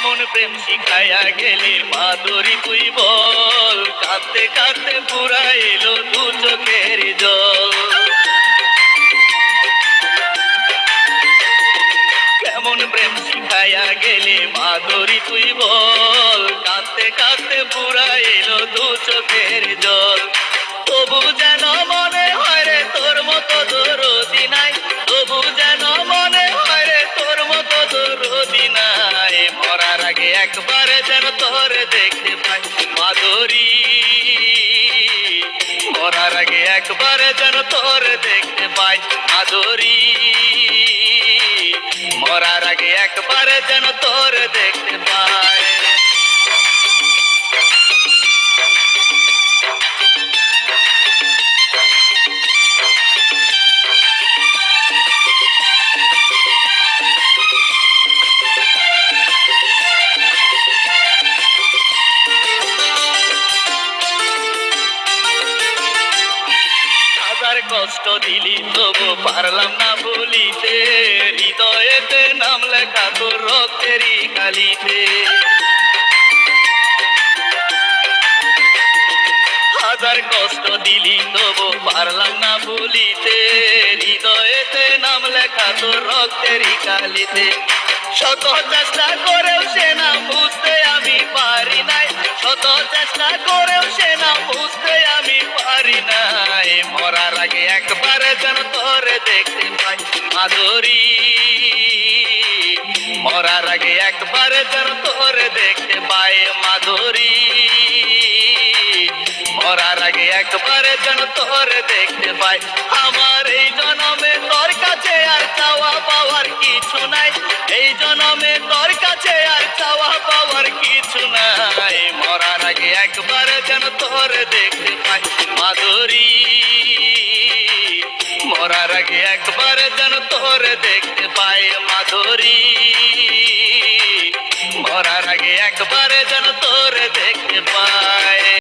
এমন প্রেম শিখাইয়া গেলি মাধুরী তুই বল, কাঁদতে কাঁদতে ফুরাইলো দু চোখের জল। কেমন প্রেম শিখাইয়া গেলি মাধুরী তুই বল, কাঁদতে কাঁদতে ফুরাইলো দু চোখের জল। তবু যেন মনে হয় রে তোর মতো দরদি নাই, তবু যেন মনে হয় রে তোর মতো দরদি নাই। মরার আগে একবার যেন তোর দেখতে পাই মাধুরী, মরার আগে একবার যেন তোর দেখতে পাই মাধুরী, মরার আগে একবার যেন তোর দেখতে পাই। হাজার কষ্ট দিলি তবু পারলাম না ভুলিতে, হৃদয়েতে নাম লেখা তোর রক্তেরই কালিতে। হাজার কষ্ট দিলি তবু পারলাম না ভুলিতে, হৃদয়েতে নাম লেখা তোর রক্তেরই কালিতে। শত চেষ্টা করেও সে নাম বুঝতে আমি পারি নাই, শত চেষ্টা করেও সে নাম বুঝতে আমি পারি নাই। মরার আগে একবার যেন তোরে দেখতে পাই মাধুরী, মরার আগে একবার যেন তোরে দেখতে পাই মাধুরী, মরার আগে একবার যেন তোরে দেখতে পাই। আমার এই জনমে তোর কাছে আর চাওয়া পাওয়ার কিছু নাই, এই জনমে তোর কাছে আর চাওয়া পাওয়ার কিছু নাই। মরার আগে একবার যেন তোরে দেখতে পাই মাধুরী, মরার আগে একবার যেন তোরে দেখতে পাই মাধুরী।